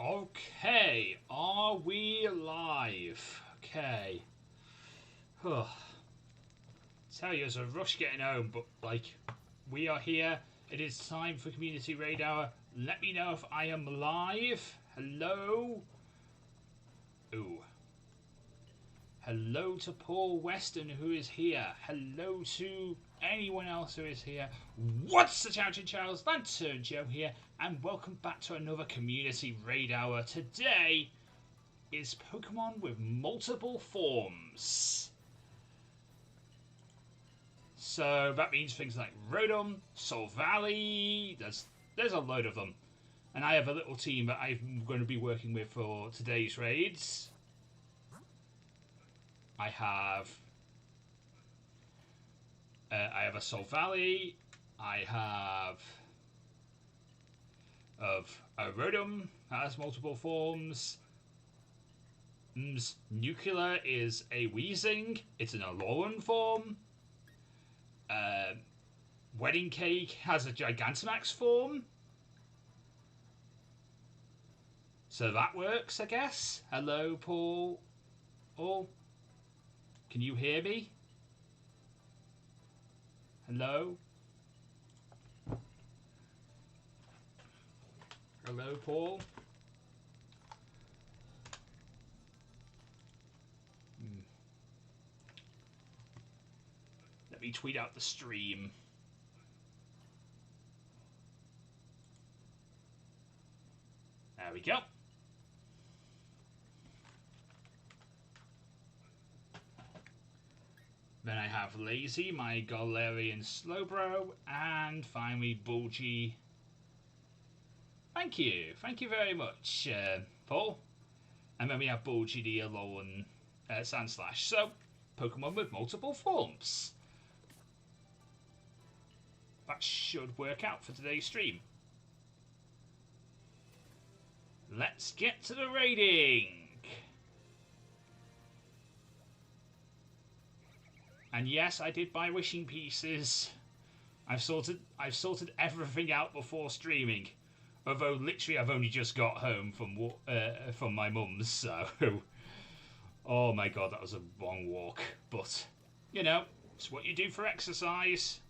Okay, are we live? Okay. Tell you, it's a rush getting home, but we are here. It is time for Community Raid Hour. Let me know if I am live. Hello. Ooh. Hello to Paul Weston, who is here. Hello to anyone else who is here. What's the chow, chinchows? LanturnJoe here, and welcome back to another Community Raid Hour. Today is Pokemon with multiple forms. So that means things like Rotom, Soul Valley. There's a load of them, and I have a little team that I'm going to be working with for today's raids. I have a Soul Valley. I have a Rotom that has multiple forms. Nuclear is a Weezing. It's an Alolan form. Wedding Cake has a Gigantamax form. So that works, I guess. Hello, Paul. Oh. Can you hear me? Hello? Hello, Paul? Let me tweet out the stream. There we go. Then I have Lazy, my Galarian Slowbro, and finally Bulgy. Thank you very much, Paul. And then we have Bulgy, the Alolan Sandslash. So, Pokemon with multiple forms. That should work out for today's stream. Let's get to the raiding. And yes, I did buy wishing pieces. I've sorted everything out before streaming. Although literally I've only just got home from my mum's, so oh my god, that was a long walk. But you know, it's what you do for exercise.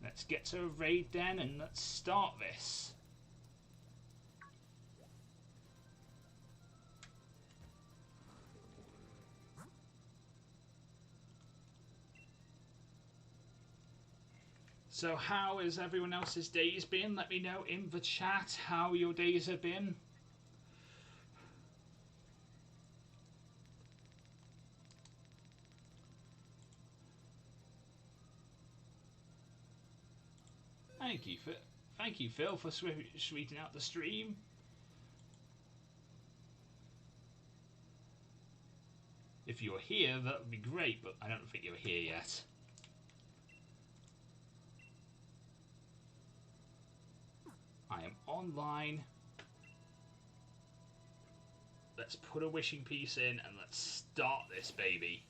Let's get to a raid then, and let's start this. So how has everyone else's days been? Let me know in the chat how your days have been. Thank you, Phil, for sweetening out the stream. If you're here, that would be great, but I don't think you're here yet. I am online. Let's put a wishing piece in and let's start this baby.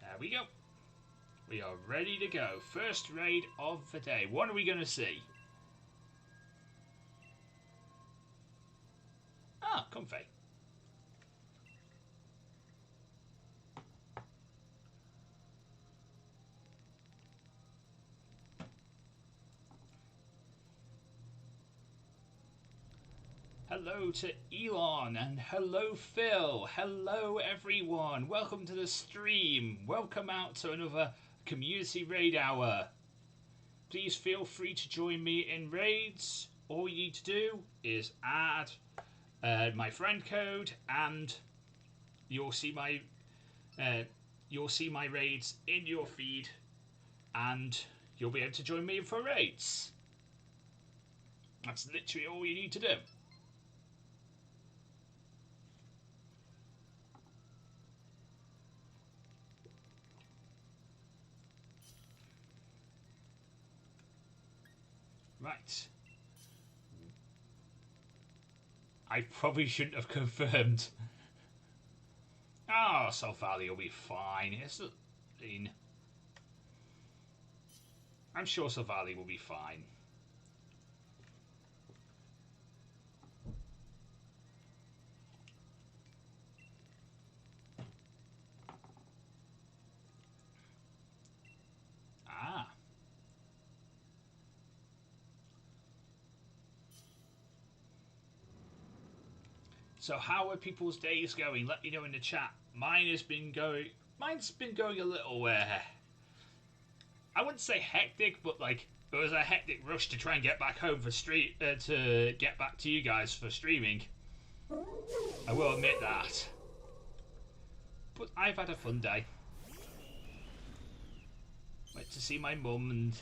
There we go. We are ready to go. First raid of the day. What are we going to see? Ah, Comfey. Hello to Elon and hello Phil. Hello everyone. Welcome to the stream. Welcome out to another Community Raid Hour. Please feel free to join me in raids. All you need to do is add my friend code, and you'll see my raids in your feed, and you'll be able to join me for raids. That's literally all you need to do. Right. I probably shouldn't have confirmed. Valley will be fine. I mean, I'm sure Valley will be fine. Ah. So how are people's days going? Let me know in the chat. Mine's been going a little I wouldn't say hectic, but like it was a hectic rush to try and get back home for to get back to you guys for streaming. I will admit that. But I've had a fun day. Went to see my mum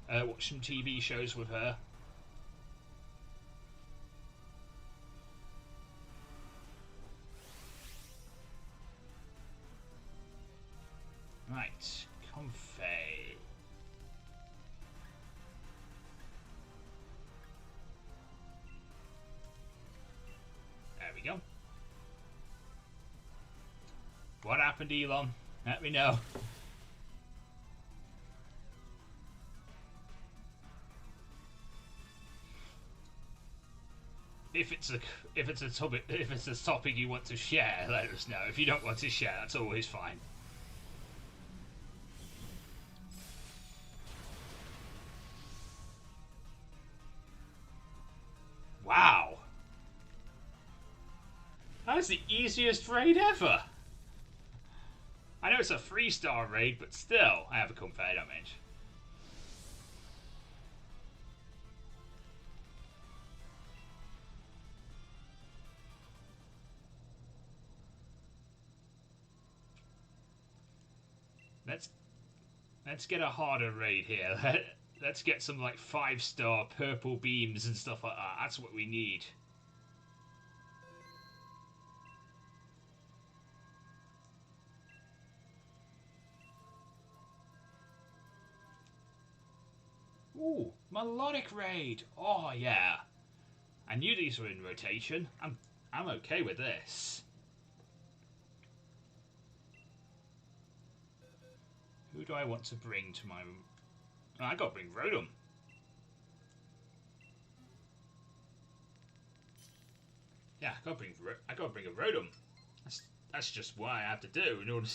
and watch some TV shows with her. Right, Comfey. There we go. What happened, Elon? Let me know. If it's a topic you want to share, let us know. If you don't want to share, that's always fine. Wow. That was the easiest raid ever. I know it's a 3-star raid, but still, I have a Comfey damage. Let's get a harder raid here. Let's get some like 5-star purple beams and stuff like that. That's what we need. Ooh, melodic raid. Oh yeah. I knew these were in rotation. I'm okay with this. Who do I want to bring to my... Oh, I gotta bring Rotom. Yeah, I gotta bring a Rotom. That's just what I have to do in order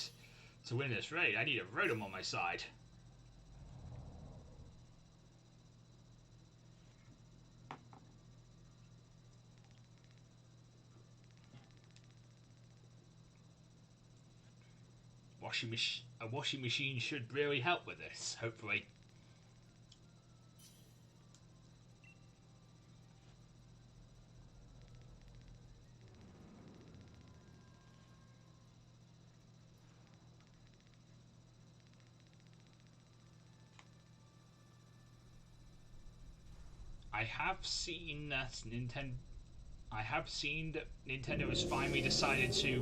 to win this raid. I need a Rotom on my side. A washing machine should really help with this, hopefully. I have seen that Nintendo has finally decided to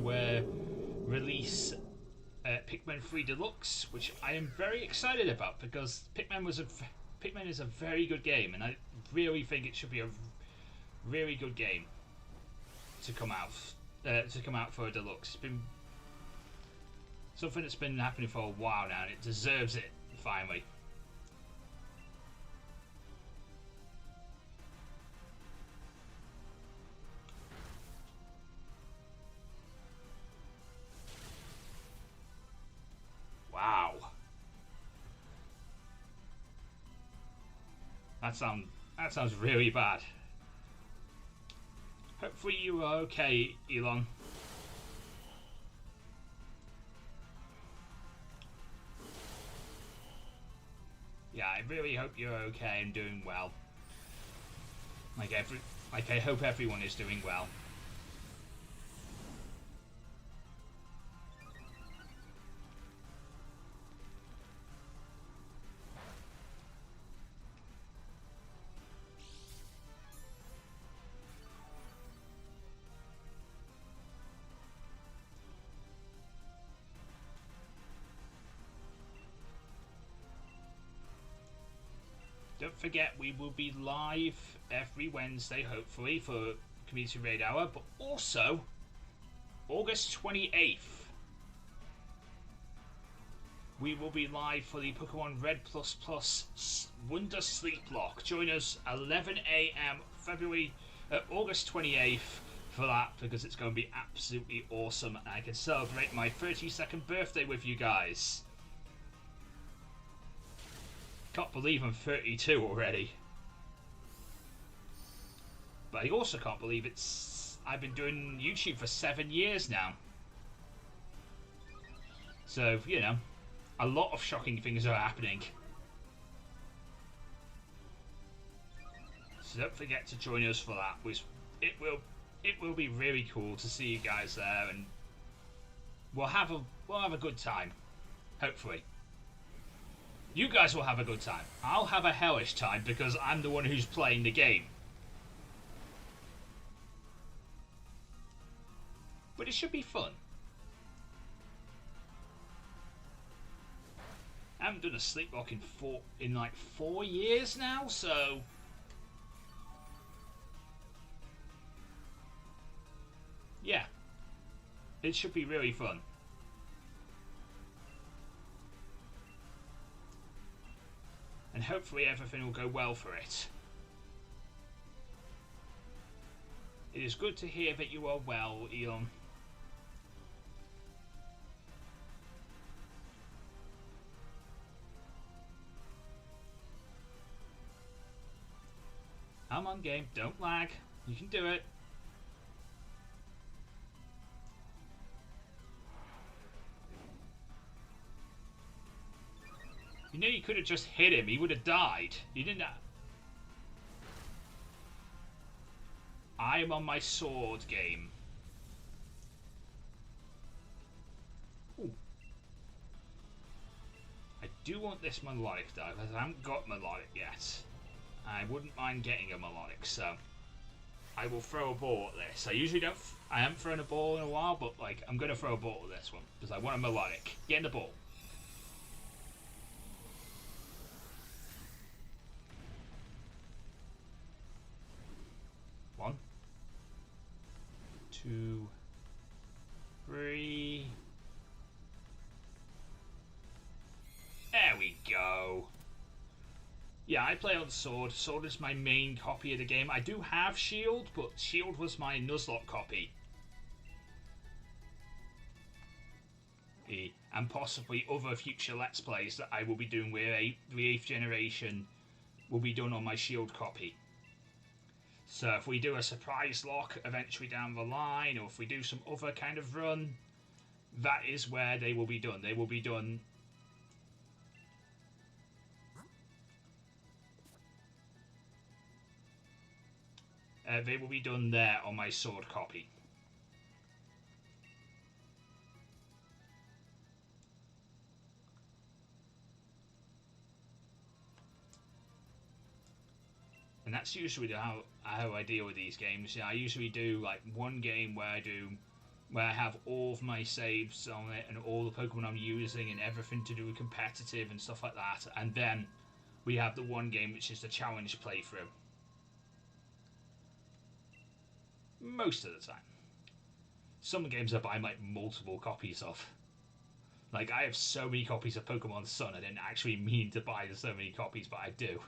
release Pikmin 3 Deluxe, which I am very excited about because Pikmin is a very good game, and I really think it should be a really good game to come out for a deluxe. It's been something that's been happening for a while now, and it deserves it finally. Wow. That sounds really bad. Hopefully you are okay, Elon. Yeah, I really hope you're okay and doing well. Like I hope everyone is doing well. Don't forget, we will be live every Wednesday, hopefully, for Community Raid Hour, but also August 28th, we will be live for the Pokemon Red Plus Plus Wonder Sleep Lock. Join us 11 a.m. August 28th for that, because it's going to be absolutely awesome and I can celebrate my 32nd birthday with you guys. Can't believe I'm 32 already. But I also can't believe I've been doing YouTube for 7 years now. So, you know, a lot of shocking things are happening. So don't forget to join us for that. It will be really cool to see you guys there, and we'll have a good time. Hopefully. You guys will have a good time. I'll have a hellish time because I'm the one who's playing the game. But it should be fun. I haven't done a sleepwalk in like 4 years now, so yeah, it should be really fun. And hopefully everything will go well for it. It is good to hear that you are well, Elon. I'm on game, don't lag. You can do it. You know, you could have just hit him, he would have died. You didn't. I am on my sword game. Ooh. I do want this melodic though, because I haven't got melodic yet. I wouldn't mind getting a melodic, so I will throw a ball at this. I usually don't. I haven't thrown a ball in a while, but like I'm gonna throw a ball at this one because I want a melodic. Get in the ball. One, two, three. There we go. Yeah, I play on Sword. Sword is my main copy of the game. I do have Shield, but Shield was my Nuzlocke copy. And possibly other future Let's Plays that I will be doing where the 8th generation will be done on my Shield copy. So if we do a surprise lock eventually down the line, or if we do some other kind of run, that is where they will be done. They will be done... they will be done there on my Sword copy. And that's usually how I deal with these games. Yeah, I usually do like one game where I have all of my saves on it and all the Pokemon I'm using and everything to do with competitive and stuff like that. And then we have the one game which is the challenge playthrough. Most of the time. Some games I buy like multiple copies of. Like I have so many copies of Pokemon Sun, I didn't actually mean to buy so many copies, but I do.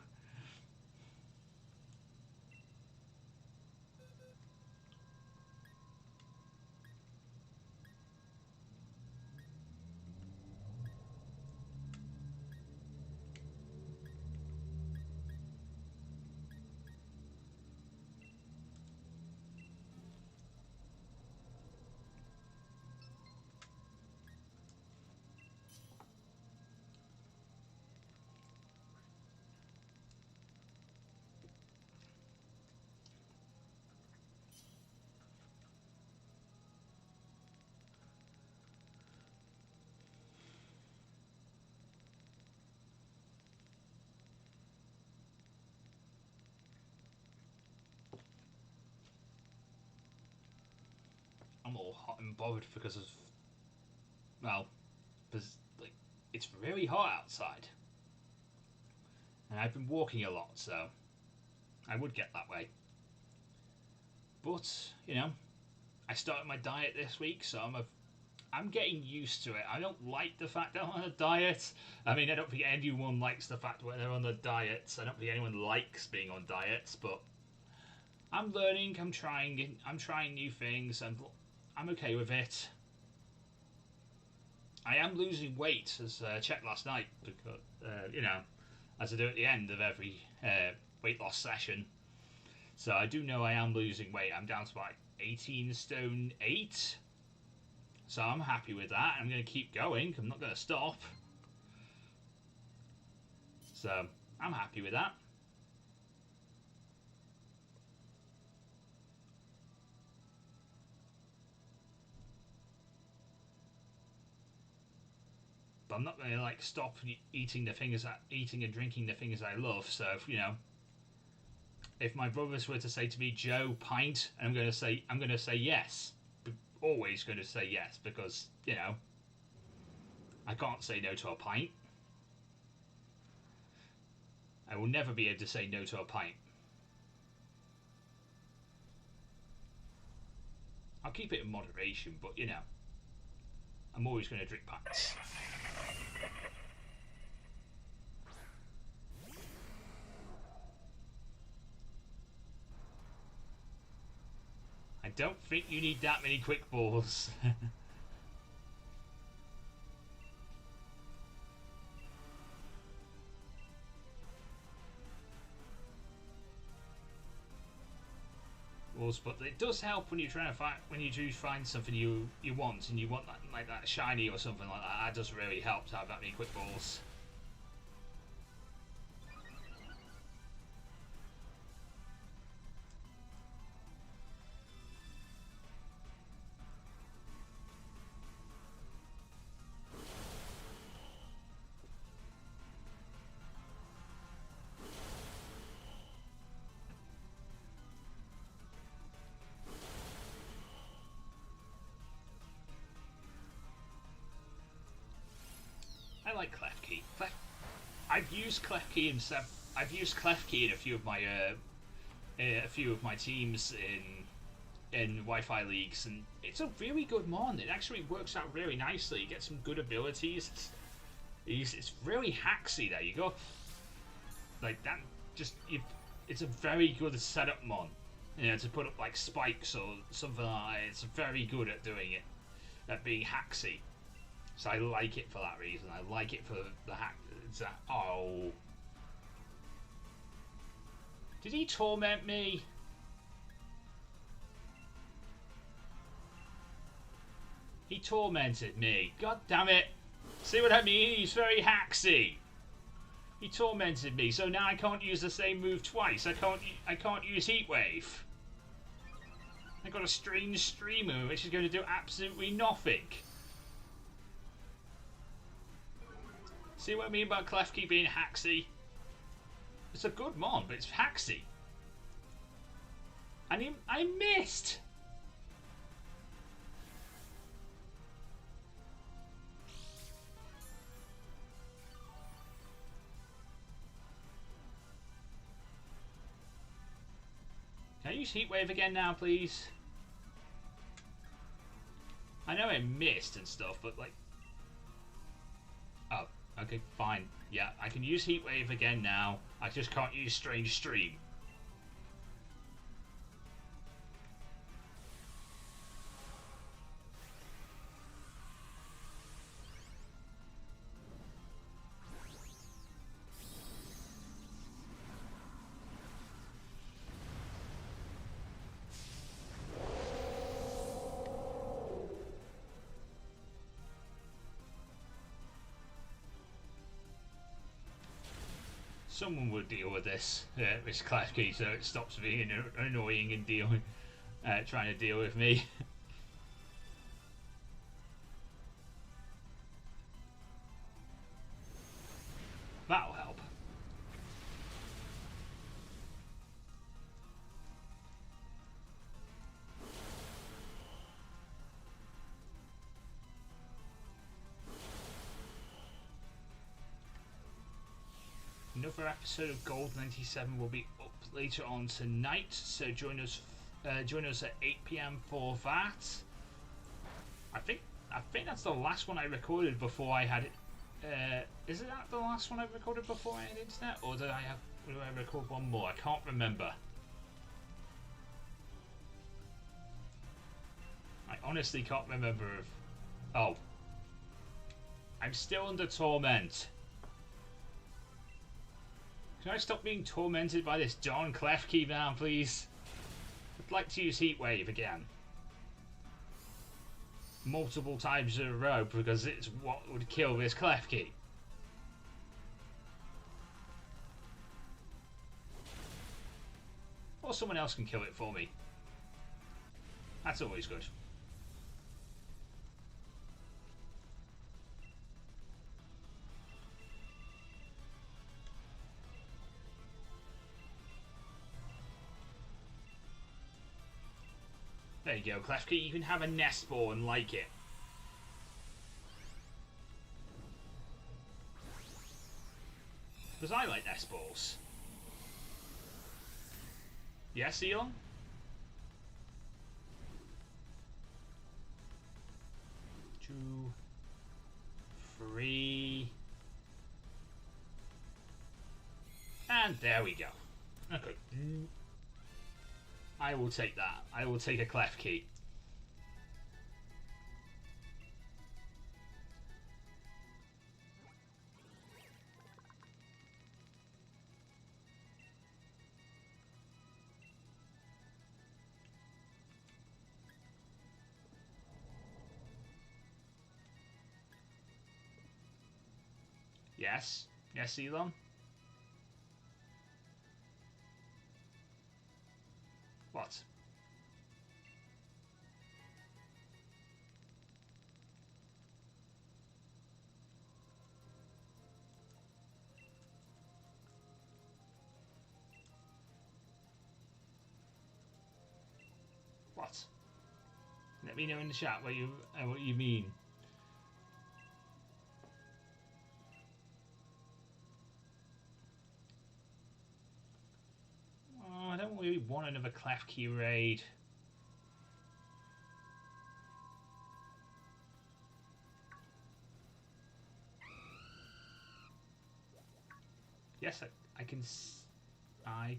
I'm all hot and bothered because of, well, because like it's really hot outside, and I've been walking a lot, so I would get that way. But you know, I started my diet this week, so I'm getting used to it. I don't like the fact that I'm on a diet. I mean, I don't think anyone likes the fact when they're on a diet. I don't think anyone likes being on diets, but I'm learning. I'm trying new things. I'm okay with it. I am losing weight, as I checked last night, because you know, as I do at the end of every weight loss session. So I do know I am losing weight. I'm down to about 18 stone 8. So I'm happy with that. I'm going to keep going. I'm not going to stop. So I'm happy with that. But I'm not going to like stop eating and drinking the things I love. So if my brothers were to say to me, "Joe, pint," I'm going to say yes. Always going to say yes, because I can't say no to a pint. I will never be able to say no to a pint. I'll keep it in moderation, but I'm always going to drink pints. I don't think you need that many quick balls. But it does help when you're trying to find something you want, and you want that, like that shiny or something like that. That does really help to have that many quick balls. I like Clef Key. I've used Clef Key in a few of my teams in Wi-Fi leagues, and it's a really good mon. It actually works out really nicely. You get some good abilities. It's really hacksy. There you go. Like that. It's a very good setup mon. To put up like spikes or something like that. It's very good at doing it. At being hacksy. So I like it for that reason. I like it for the hack. Oh. Did he torment me? He tormented me. God damn it. See what I mean? He's very hacksy. He tormented me, so now I can't use the same move twice. I can't use Heat Wave. I got a strange streamer which is going to do absolutely nothing. See what I mean about Klefki being hacksy? It's a good mon, but it's hacksy. And I missed! Can I use Heat Wave again now, please? I know I missed and stuff, but like... Oh, okay, fine. Yeah, I can use Heat Wave again now. I just can't use Strange Stream. Someone would deal with this Klefki, so it stops being annoying and trying to deal with me. That'll help. Another episode of Gold 97 will be up later on tonight, so join us join us at 8 p.m. for that. I think that's the last one I recorded before I had it. Is it that the last one I recorded before I had internet, or did I record one more? I can't remember. I honestly can't remember if... Oh. I'm still under torment. Can I stop being tormented by this darn clef key now, please? I'd like to use Heat Wave again. Multiple times in a row, because it's what would kill this clef key. Or someone else can kill it for me. That's always good. There you go, Klefki. You can have a nest ball and like it. Because I like nest balls. Yes, Elon? Two, three, and there we go. Okay. I will take that. I will take a clef key. Yes. Yes, Elon? What? What? Let me know in the chat what you mean. Oh, I don't really want another clef key raid. Yes, I can. I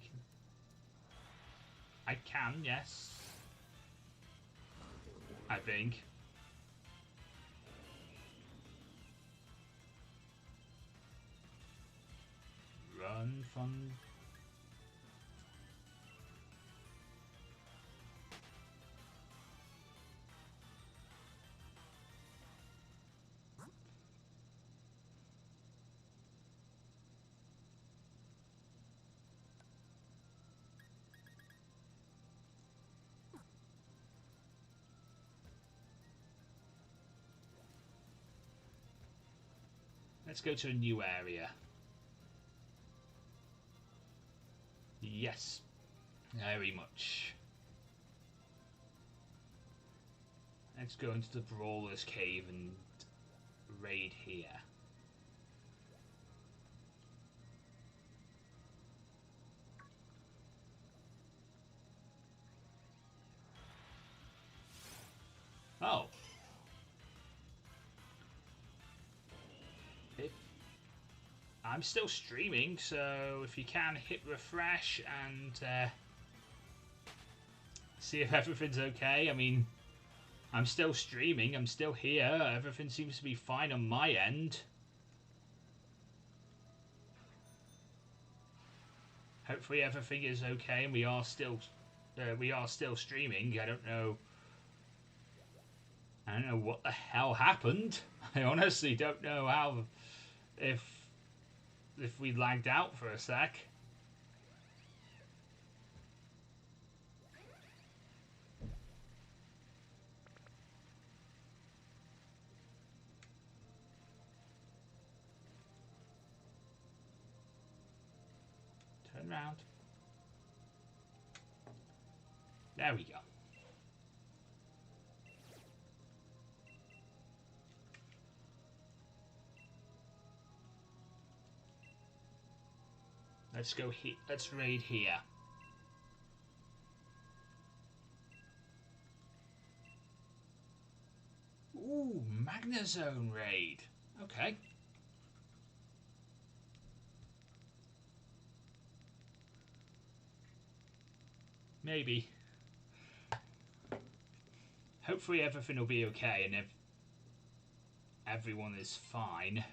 can. Yes. I think. Run, fun. Let's go to a new area. Yes, very much. Let's go into the Brawler's Cave and raid here. Oh. I'm still streaming, so if you can, hit refresh and see if everything's okay. I mean, I'm still streaming, I'm still here, everything seems to be fine on my end. Hopefully everything is okay and we are still streaming. I don't know what the hell happened. I honestly don't know how, if we lagged out for a sec. Turn around. There we go. Let's go here. Let's raid here. Ooh, Magnezone raid. Okay. Maybe. Hopefully everything will be okay and everyone is fine.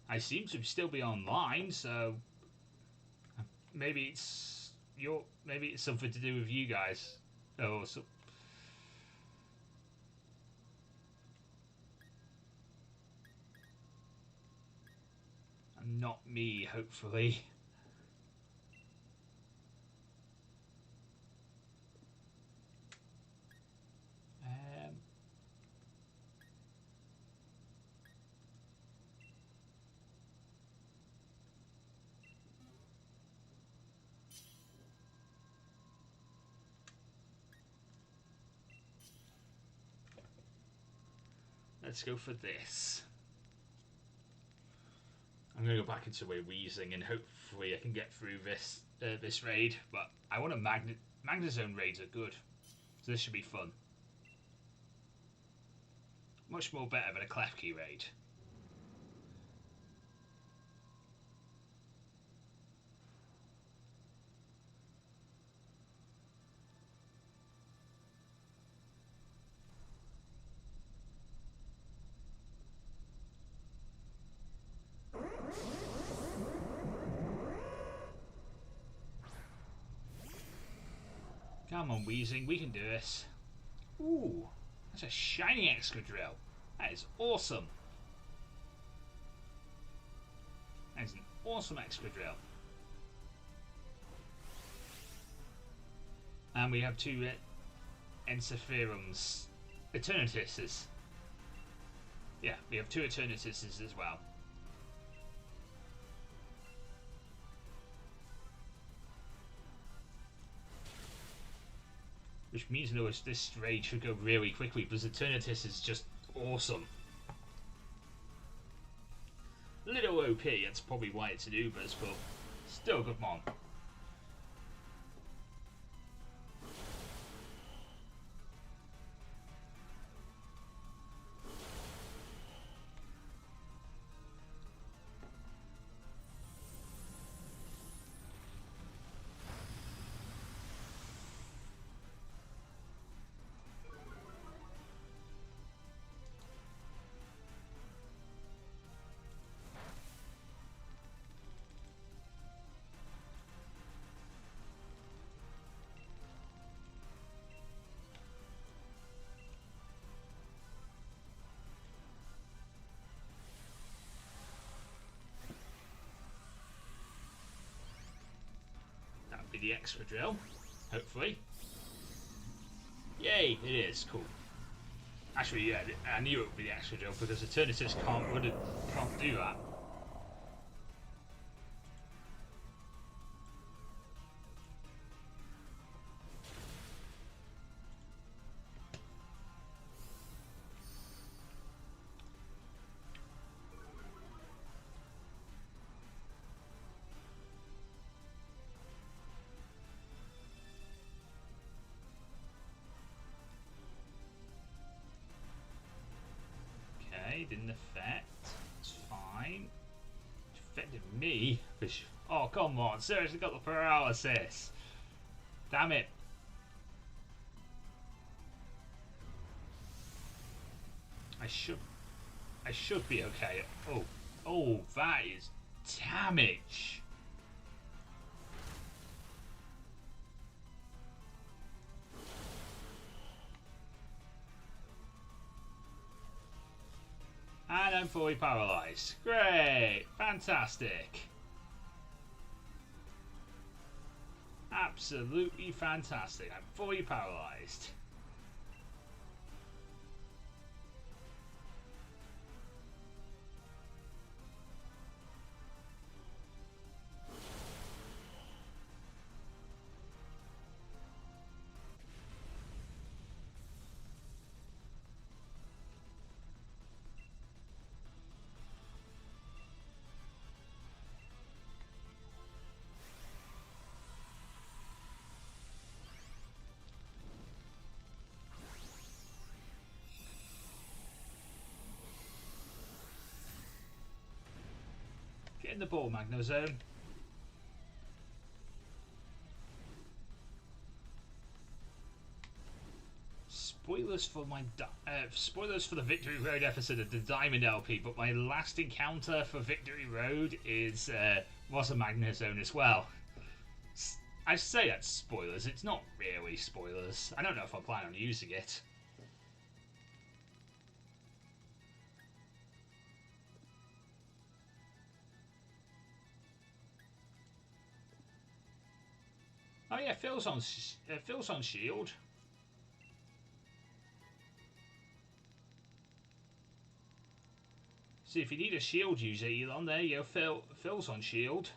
I seem to still be online, so maybe it's something to do with you guys. Oh, so and not me, hopefully. Let's go for this. I'm going to go back into my wheezing and hopefully I can get through this raid. But I want a Magnezone raids are good, so this should be fun. Much more better than a Klefki raid. Come on, Weezing, we can do this. Ooh, that's a shiny Excadrill. That is awesome. That is an awesome Excadrill. And we have two Encephalums, Eternituses. Yeah, we have two Eternituses as well. Which means this raid should go really quickly because Eternatus is just awesome. Little OP, that's probably why it's an Ubers, but still a good mon. That'll be the Excadrill, hopefully. Yay, it is, cool. Actually, yeah, I knew it would be the Excadrill because Eternatus can't do that. Didn't affect. It's fine. It affected me. Oh, come on. Seriously got the paralysis. Damn it. I should be okay. Oh, that is damage. And I'm fully paralysed. Great! Fantastic! Absolutely fantastic. I'm fully paralysed. in the ball, Magnezone. Spoilers for my spoilers for the Victory Road episode of the Diamond LP, but my last encounter for Victory Road was a Magnezone as well. I say that's spoilers. It's not really spoilers. I don't know if I plan on using it. Oh yeah, Phil's on Shield. See, if you need a Shield user, Elon, there you go. Phil's on Shield.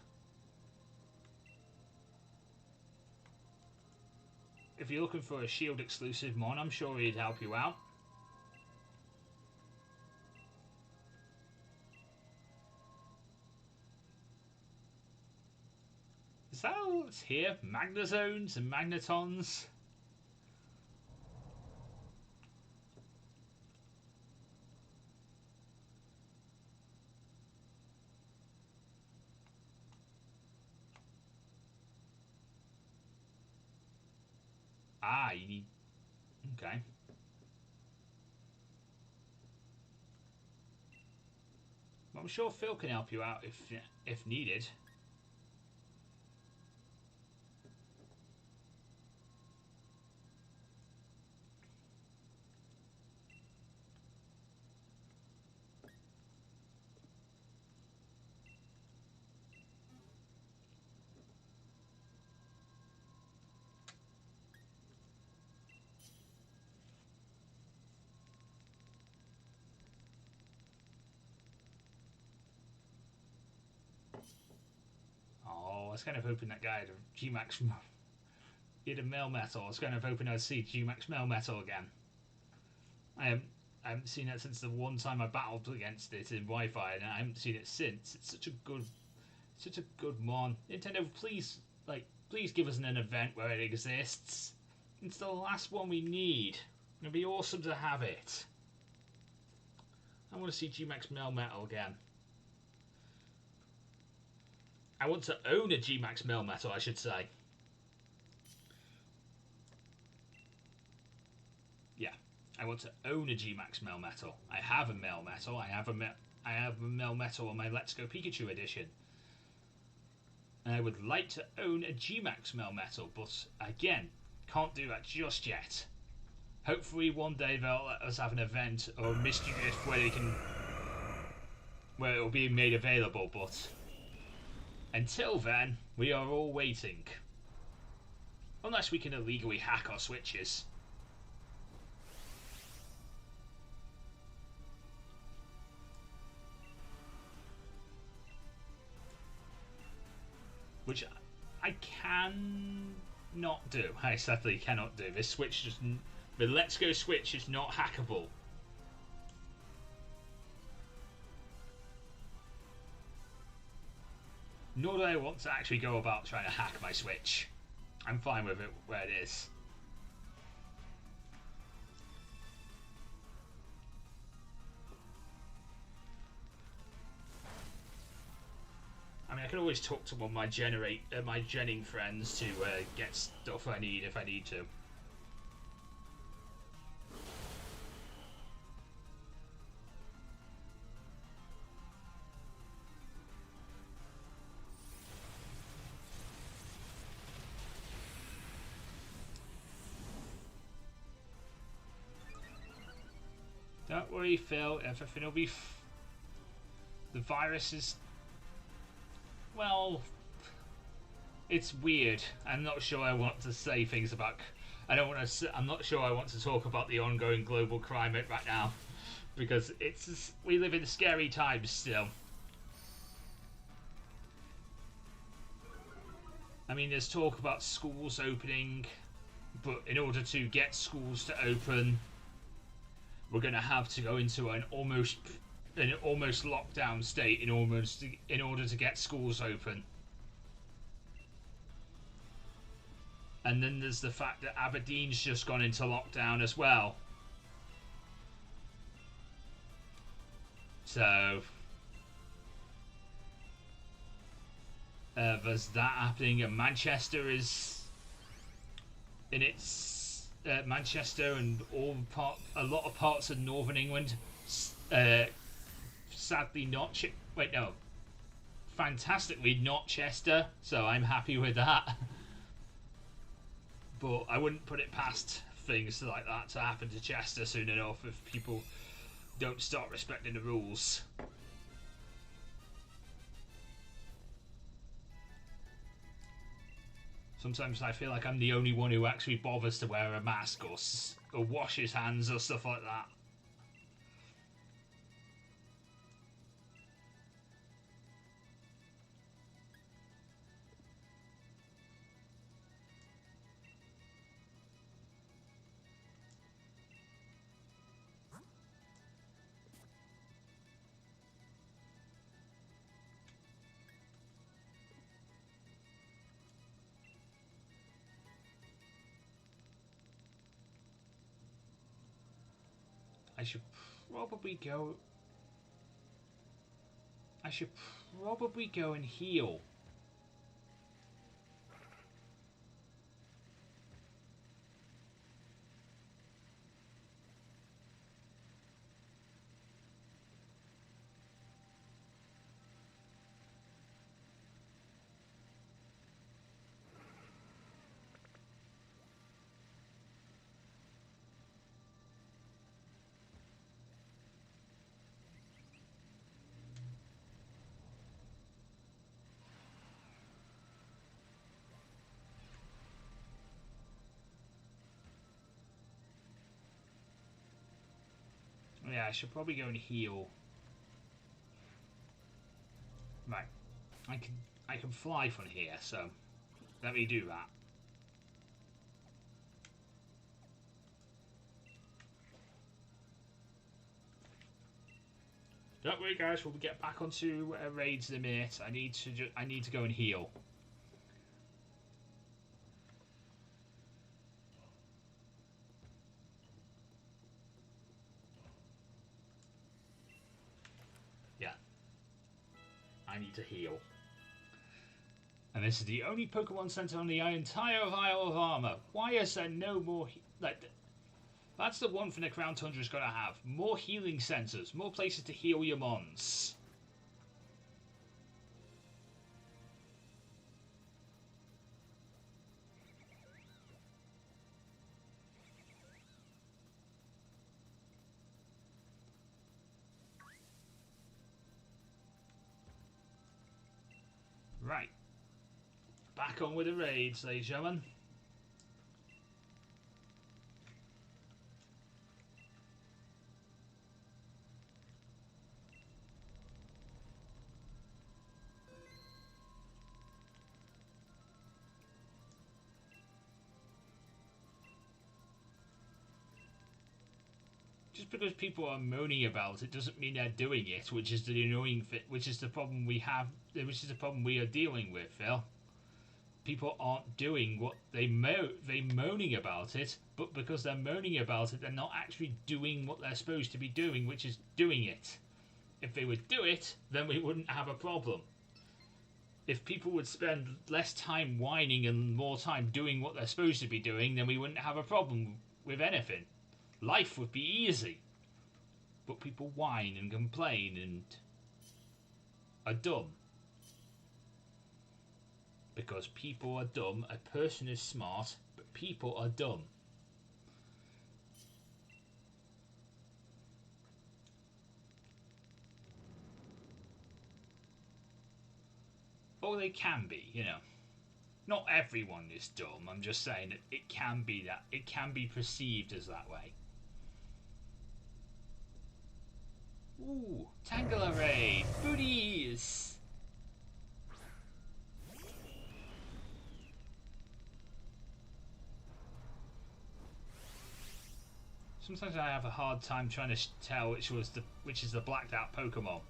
If you're looking for a Shield exclusive mon, I'm sure he'd help you out. Is that all that's here? Magnezones and Magnetons? Ah, you need... Okay. Well, I'm sure Phil can help you out if needed. I was kind of hoping that guy had a G-Max... He had a Melmetal. I was kind of hoping I'd see G-Max Melmetal again. I haven't seen it since the one time I battled against it in Wi-Fi, and I haven't seen it since. It's such a good mon. Nintendo, please give us an event where it exists. It's the last one we need. It'd be awesome to have it. I want to see G-Max Melmetal again. I want to own a G-Max Melmetal, I should say. Yeah, I want to own a G-Max Melmetal. I have a Melmetal. I have a Melmetal on my Let's Go Pikachu edition. And I would like to own a G-Max Melmetal, but again, can't do that just yet. Hopefully one day they'll let us have an event or a mystery gift where it'll be made available, but until then, we are all waiting. Unless we can illegally hack our switches. Which I can not do. I sadly cannot do. This switch just... The Let's Go switch is not hackable. Nor do I want to actually go about trying to hack my Switch. I'm fine with it where it is. I mean, I can always talk to one of my Jenning friends to get stuff I need if I need to. Don't worry, Phil. Everything will be... The virus is... Well... It's weird. I'm not sure I want to say things about... I'm not sure I want to talk about the ongoing global climate right now. Because it's... We live in scary times still. I mean, there's talk about schools opening. But in order to get schools to open... We're going to have to go into an almost lockdown state in order to get schools open. And then there's the fact that Aberdeen's just gone into lockdown as well. So There's that happening, and Manchester is in its Manchester and a lot of parts of Northern England. Sadly, not wait no, fantastically not Chester. So I'm happy with that. But I wouldn't put it past things like that to happen to Chester soon enough if people don't start respecting the rules. Sometimes I feel like I'm the only one who actually bothers to wear a mask or wash his hands or stuff like that. I should probably go. I should probably go and heal. Yeah, I should probably go and heal. Right, I can fly from here, so let me do that. Don't worry, guys. We'll get back onto raids in a minute. I need to go and heal. Yeah, I need to heal. And this is the only Pokemon Center on the entire Isle of Armor. Why is there no more? That's the one thing the Crown Tundra is going to have. More healing centers, more places to heal your mons. Right. Back on with the raids, ladies and gentlemen. Just because people are moaning about it doesn't mean they're doing it, which is the annoying thing, which is the problem we have, which is the problem we are dealing with, Phil. People aren't doing what they're moaning about it, but because they're moaning about it, they're not actually doing what they're supposed to be doing, which is doing it. If they would do it, then we wouldn't have a problem. If people would spend less time whining and more time doing what they're supposed to be doing, then we wouldn't have a problem with anything. Life would be easy. But people whine and complain and are dumb. Because people are dumb. A person is smart, but people are dumb. Or they can be, you know. Not everyone is dumb. I'm just saying that it can be that. It can be perceived as that way. Ooh, Tangela raid. Booties! Sometimes I have a hard time trying to tell which is the blacked out Pokemon.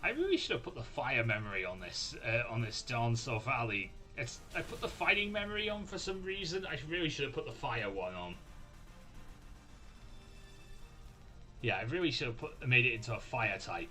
I really should have put the fire memory on this Darnstar Valley. I put the fighting memory on for some reason. I really should have put the fire one on. Yeah, I really should have made it into a fire type.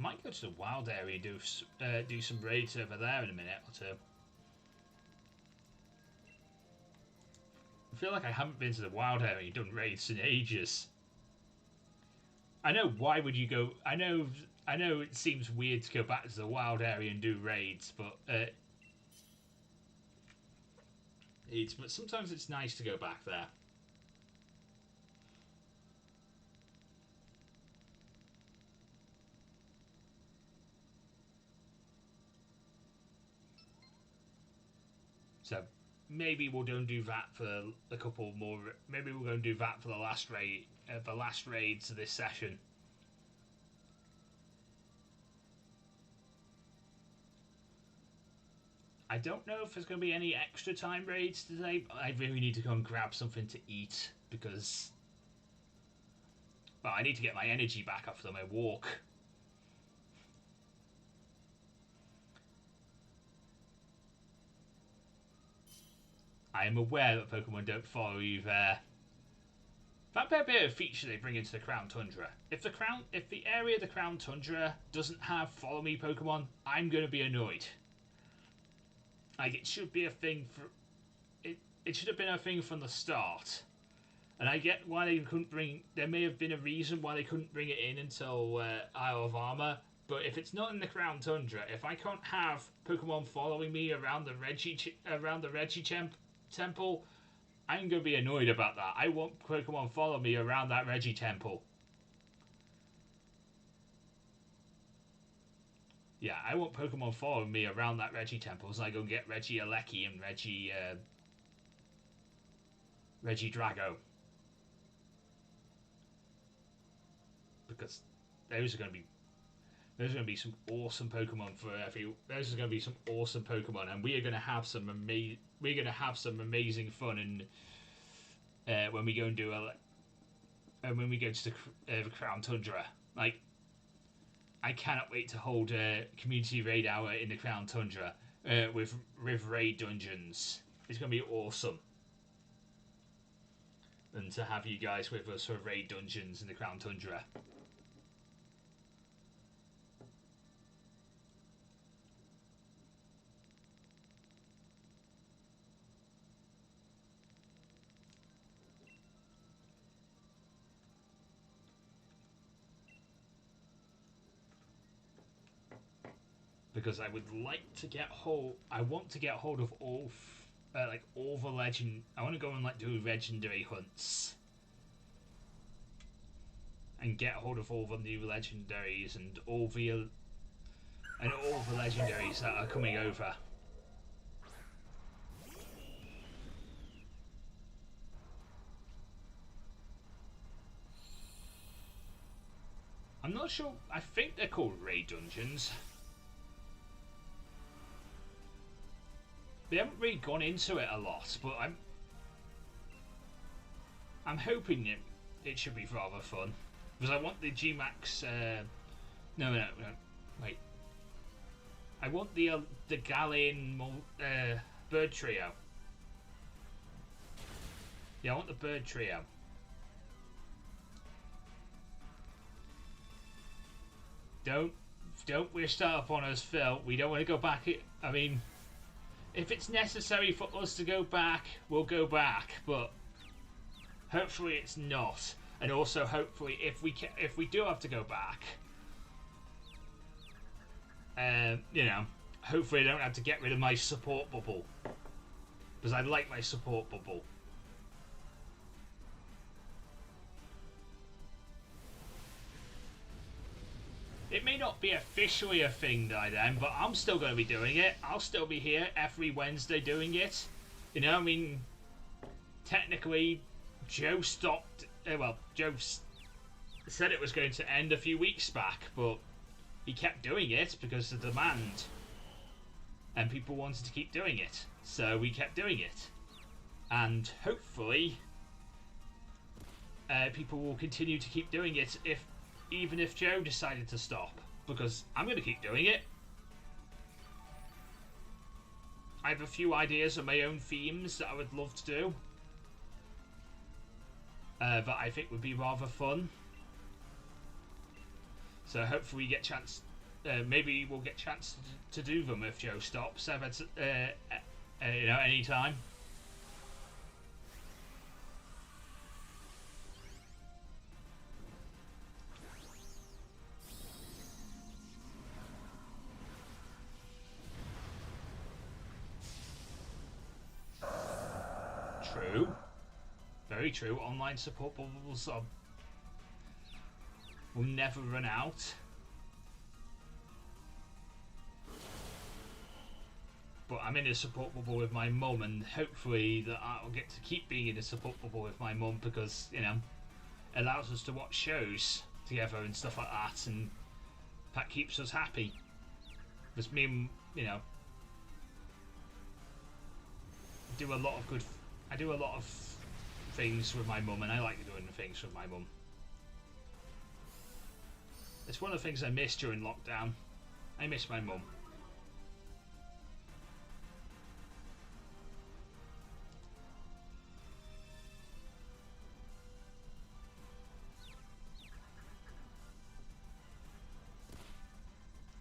might go to the wild area and do some raids over there in a minute or two. I feel like I haven't been to the wild area and done raids in ages. I know, why would you go... I know it seems weird to go back to the wild area and do raids, but... but sometimes it's nice to go back there. So maybe we'll go and do that for a couple more. Maybe we'll go and do that for the last raids of this session. I don't know if there's going to be any extra time raids today, but I really need to go and grab something to eat because, well, I need to get my energy back after my walk. I am aware that Pokemon don't follow you there. That might be a feature they bring into the Crown Tundra. If the area of the Crown Tundra doesn't have follow me Pokemon, I'm going to be annoyed. Like, it should be a thing for... It should have been a thing from the start. And I get why they couldn't bring... There may have been a reason why they couldn't bring it in until Isle of Armor. But if it's not in the Crown Tundra, if I can't have Pokemon following me around the Reggie Temple, I'm going to be annoyed about that. I want Pokemon follow me around that Reggie Temple. Yeah, I want Pokemon following me around that Reggie Temple so I go and get Reggie Alecki and Reggie Drago. Because those are going to be some awesome Pokemon those are going to be some awesome Pokemon, and we are going to have some amazing fun and when we go and do when we go to the Crown Tundra. Like, I cannot wait to hold a community raid hour in the Crown Tundra with raid dungeons. It's going to be awesome. And to have you guys with us for raid dungeons in the Crown Tundra. Because I would like to get I want to get hold of all the legend. I want to go and do legendary hunts and get hold of all the new legendaries and all the legendaries that are coming over. I'm not sure. I think they're called raid dungeons. They haven't really gone into it a lot, but I'm hoping it should be rather fun because I want the G-Max. No, wait. I want the Galleon bird trio. Yeah, I want the bird trio. Don't wish that upon us, Phil. We don't want to go back. I mean, if it's necessary for us to go back, we'll go back. But hopefully it's not. And also, hopefully, if we do have to go back, you know, hopefully I don't have to get rid of my support bubble, because I like my support bubble. It may not be officially a thing by then, but I'm still going to be doing it. I'll still be here every Wednesday doing it. You know, I mean, technically, Joe stopped. Joe said it was going to end a few weeks back, but he kept doing it because of the demand, and people wanted to keep doing it, so we kept doing it. And hopefully, people will continue to keep doing it even if Joe decided to stop, because I'm going to keep doing it. I have a few ideas of my own themes that I would love to do, that I think would be rather fun. So hopefully we get chance. maybe we'll get a chance to do them if Joe stops. Any time. True. Very true. Online support bubbles will never run out. But I'm in a support bubble with my mum, and hopefully that I'll get to keep being in a support bubble with my mum because, it allows us to watch shows together and stuff like that, and that keeps us happy. Because me, do a lot of good. I do a lot of things with my mum, and I like doing things with my mum. It's one of the things I miss during lockdown. I miss my mum.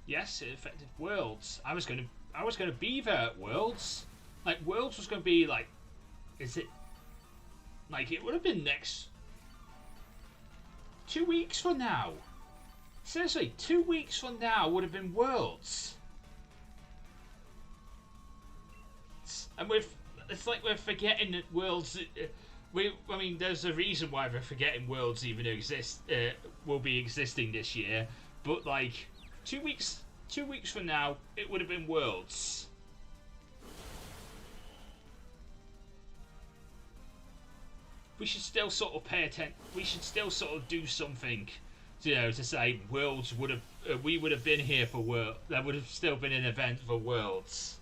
Yes, it affected Worlds. I was gonna be there at Worlds. Like Worlds was gonna be like, is it? Like it would have been next 2 weeks from now. Seriously, 2 weeks from now would have been Worlds. And it's like we're forgetting that Worlds. I mean, there's a reason why we're forgetting Worlds even will be existing this year. But like 2 weeks from now, it would have been Worlds. We should still sort of pay attention. We should still sort of do something, to say Worlds would have. We would have been here for Worlds. There would have still been an event for Worlds.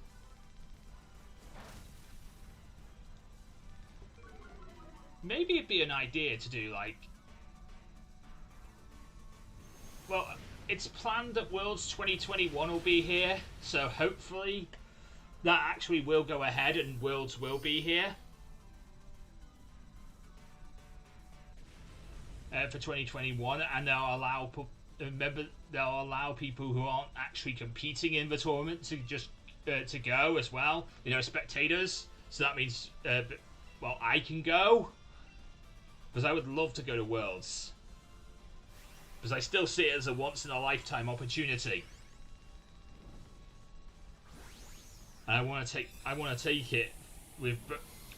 Maybe it'd be an idea to do like. Well, it's planned that Worlds 2021 will be here, so hopefully that actually will go ahead and Worlds will be here. For 2021, and they'll allow people who aren't actually competing in the tournament to just to go as well. Spectators. So that means, I can go because I would love to go to Worlds because I still see it as a once in a lifetime opportunity, and I want to take it with.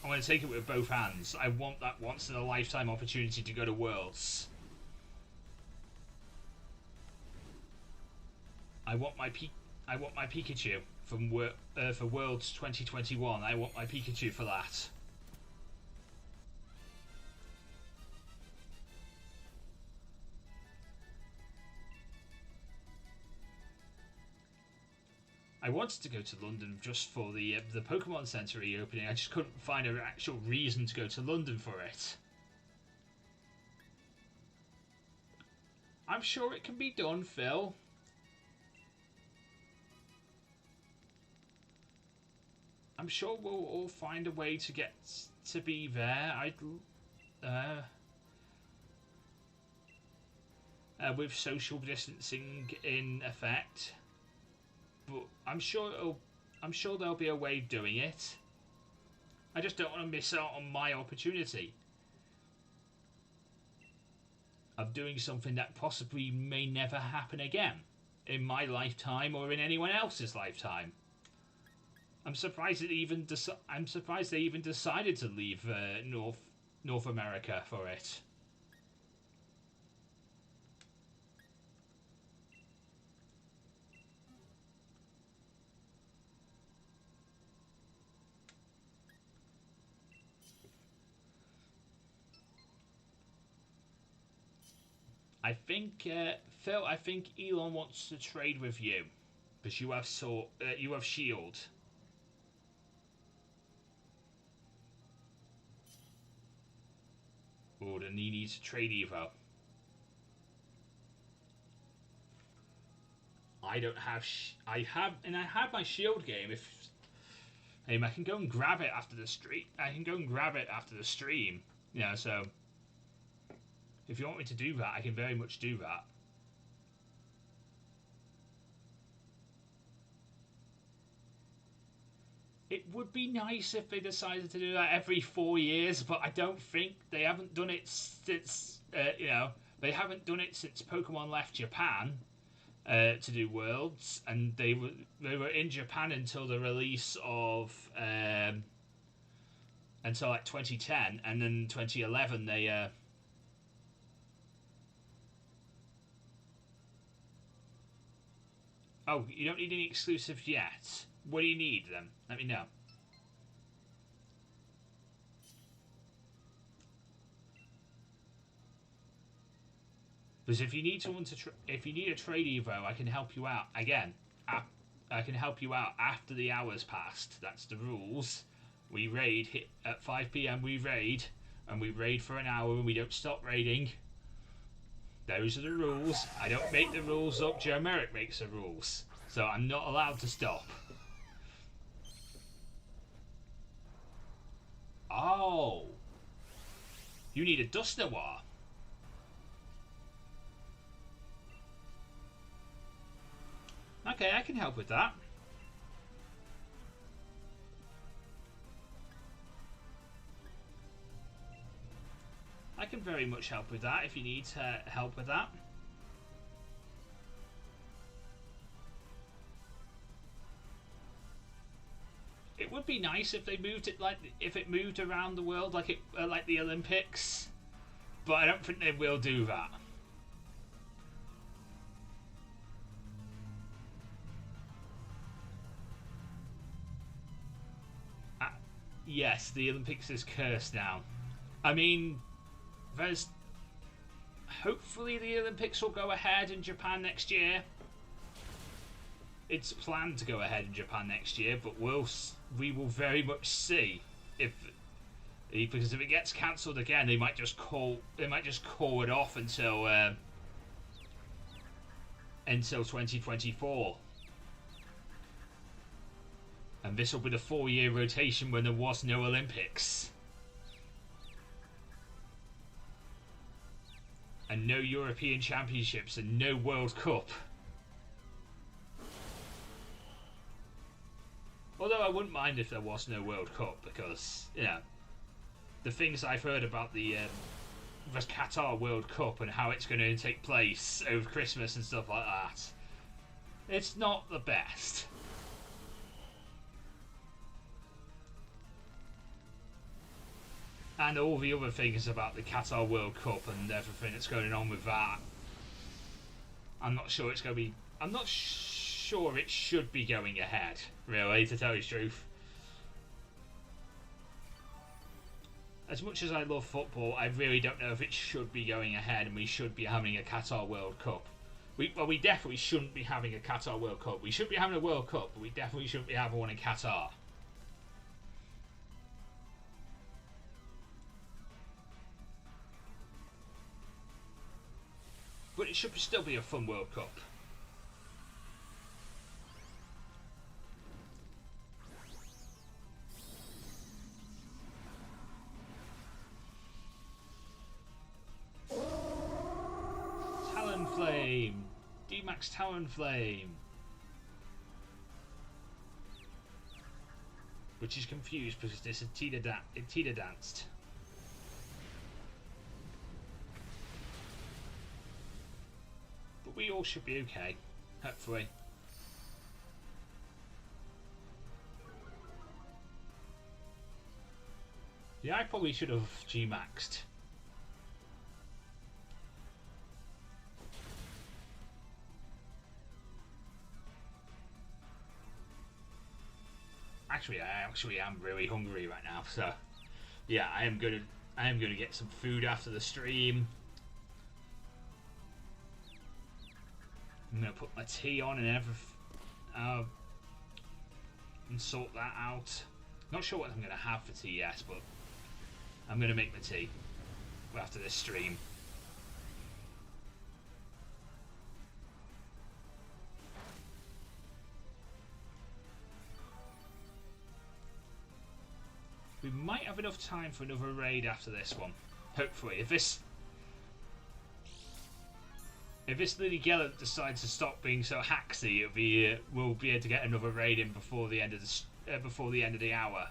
I want to take it with both hands. I want that once in a lifetime opportunity to go to Worlds. I want my Pikachu for Worlds 2021. I want my Pikachu for that. I wanted to go to London just for the Pokemon Centre reopening. I just couldn't find an actual reason to go to London for it. I'm sure it can be done, Phil. I'm sure we'll all find a way to get to be there. With social distancing in effect. But I'm sure there'll be a way of doing it. I just don't want to miss out on my opportunity of doing something that possibly may never happen again in my lifetime or in anyone else's lifetime. I'm surprised they even decided to leave North America for it. I think Phil. I think Elon wants to trade with you because you have Shield. Oh, then he needs to trade Evo. I don't have. I have my Shield game. I can go and grab it after the stream. So. If you want me to do that, I can very much do that. It would be nice if they decided to do that every 4 years, but I don't think they haven't done it since, they haven't done it since Pokemon left Japan to do Worlds, and they were in Japan until the release of, until like 2010, and then 2011 they, oh, you don't need any exclusives yet. What do you need then? Let me know. Because if you need someone to, if you need a trade evo, I can help you out again. I can help you out after the hours passed. That's the rules. We raid hit at 5 p.m. We raid, and we raid for an hour, and we don't stop raiding. Those are the rules. I don't make the rules up. Joe Merrick makes the rules, so I'm not allowed to stop. Oh, you need a Dust Noir. Okay, I can help with that. I can very much help with that if you need help with that. It would be nice if they moved it like if it moved around the world like it like the Olympics, but I don't think they will do that. Yes, the Olympics is cursed now. I mean, there's hopefully the Olympics will go ahead in Japan next year. It's planned to go ahead in Japan next year, but we will very much see because if it gets cancelled again, they might just call it off until 2024. And this will be the 4-year rotation when there was no Olympics. And no European Championships and no World Cup. Although I wouldn't mind if there was no World Cup, because, the things I've heard about the Qatar World Cup and how it's going to take place over Christmas and stuff like that, it's not the best. And all the other things about the Qatar World Cup and everything that's going on with that. I'm not sure it's going to be... I'm not sure it should be going ahead, really, to tell you the truth. As much as I love football, I really don't know if it should be going ahead and we should be having a Qatar World Cup. We definitely shouldn't be having a Qatar World Cup. We should be having a World Cup, but we definitely shouldn't be having one in Qatar. But it should still be a fun World Cup. Talonflame! D-Max Talonflame! Which is confused because this is teeter danced. We all should be okay, hopefully. Yeah, I probably should have G-maxed. Actually, I am really hungry right now, so yeah, I am gonna get some food after the stream. I'm gonna put my tea on and and sort that out. Not sure what I'm gonna have for tea yet, but I'm gonna make my tea after this stream. We might have enough time for another raid after this one. Hopefully, if this Lily Gellert decides to stop being so hacksy, we'll be able to get another raid in before the end of before the end of the hour.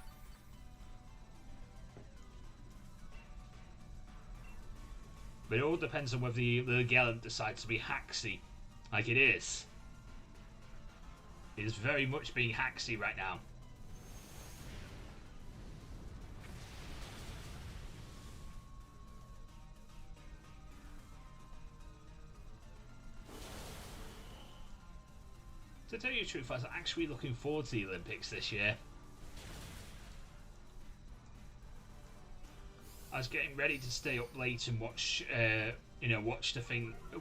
But it all depends on whether the Gallant decides to be haxy, like it is. It is very much being haxy right now. To tell you the truth, I was actually looking forward to the Olympics this year. I was getting ready to stay up late and watch,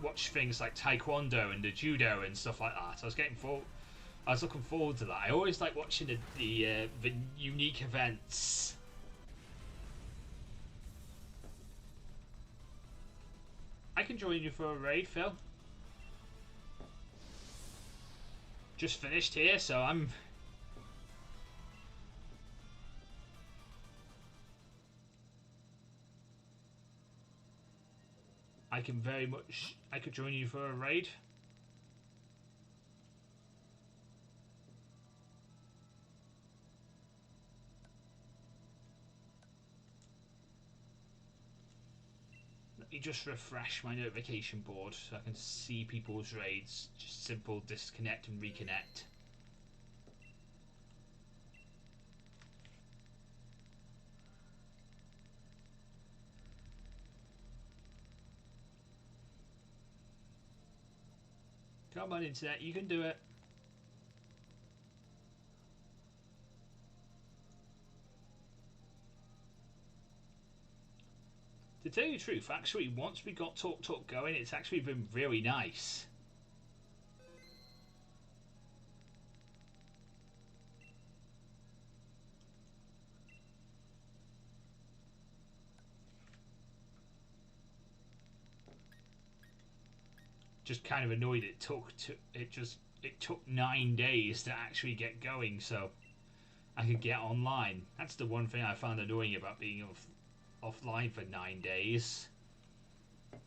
watch things like Taekwondo and the Judo and stuff like that. I was looking forward to that. I always like watching the unique events. I can join you for a raid, Phil. Just finished here, so I'm... I could join you for a raid. Let me just refresh my notification board so I can see people's raids. Just simple disconnect and reconnect. Come on, internet, you can do it. To tell you the truth, actually, once we got Talk Talk going, it's actually been really nice. Just kind of annoyed it took 9 days to actually get going, so I could get online. That's the one thing I found annoying about being offline for 9 days.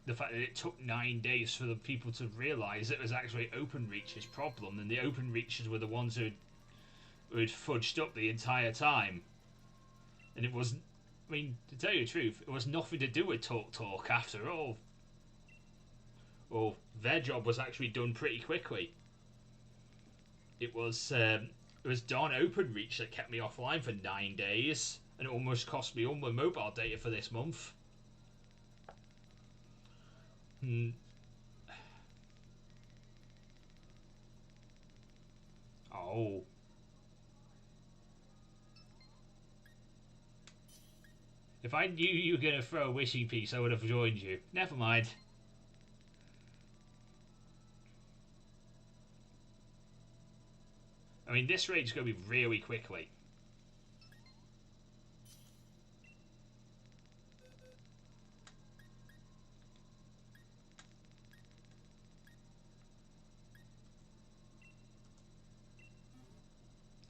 The fact that it took 9 days for the people to realise it was actually OpenReach's problem, and the OpenReachers were the ones who had fudged up the entire time. And it wasn't. I mean, to tell you the truth, it was nothing to do with Talk Talk after all. Well, their job was actually done pretty quickly. It was darn OpenReach that kept me offline for 9 days, and it almost cost me all my mobile data for this month. Oh. If I knew you were going to throw a wishing piece, I would have joined you. Never mind. I mean, this raid's going to be really quickly.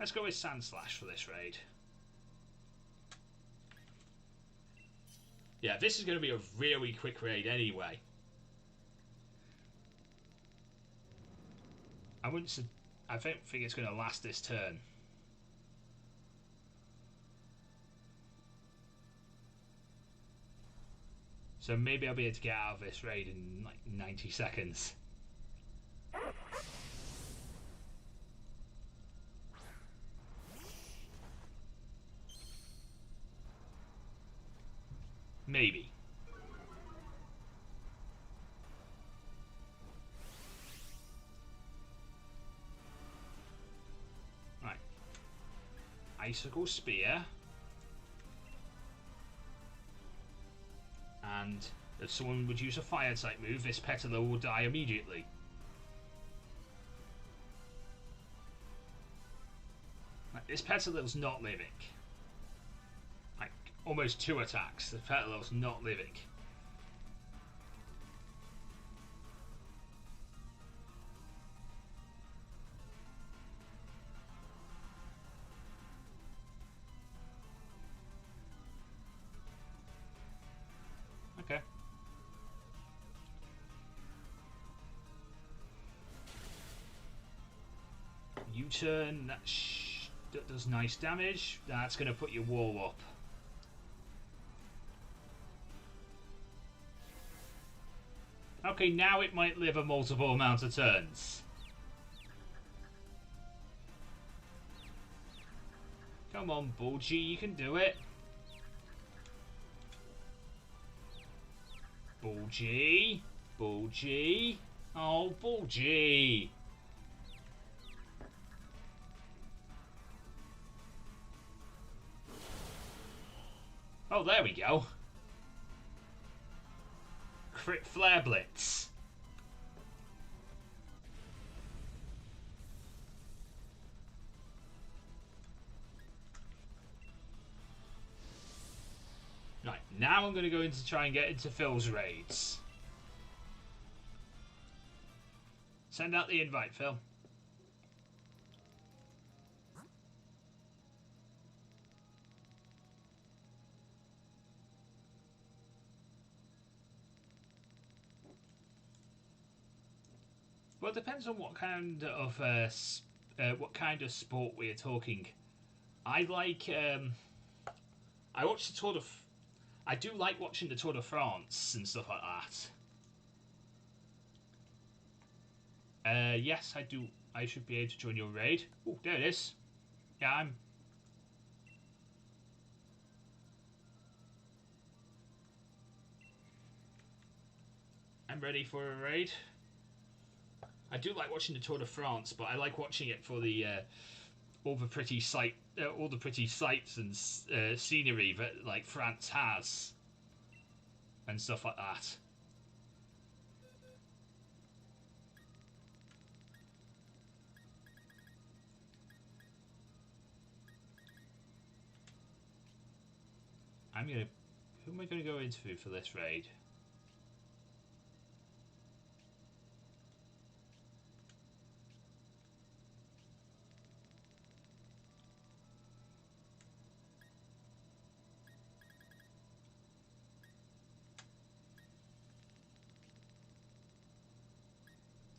Let's go with Sandslash for this raid. Yeah, this is going to be a really quick raid anyway. I don't think it's going to last this turn. So maybe I'll be able to get out of this raid in like 90 seconds. Maybe. Right. Icicle Spear. And if someone would use a fire type move, this Petalil will die immediately. Right, this Petalil's not living. Like, almost 2 attacks. The Petalil's not living. Okay. U-turn, that That does nice damage. That's going to put your wall up. Okay, now it might live a multiple amount of turns. Come on, Bulgy, you can do it. Bulgy. Bulgy. Oh, Bulgy. Oh, there we go. Crit Flare Blitz. Right, now I'm going to go in to try and get into Phil's raids. Send out the invite, Phil. Well, it depends on what kind of sport we're talking. I like. I watch the Tour de. I do like watching the Tour de France and stuff like that. Yes, I do. I should be able to join your raid. Oh, there it is. Yeah, I'm ready for a raid. I do like watching the Tour de France, but I like watching it for the all the pretty sights and scenery that like France has and stuff like that. Who am I gonna go into for this raid?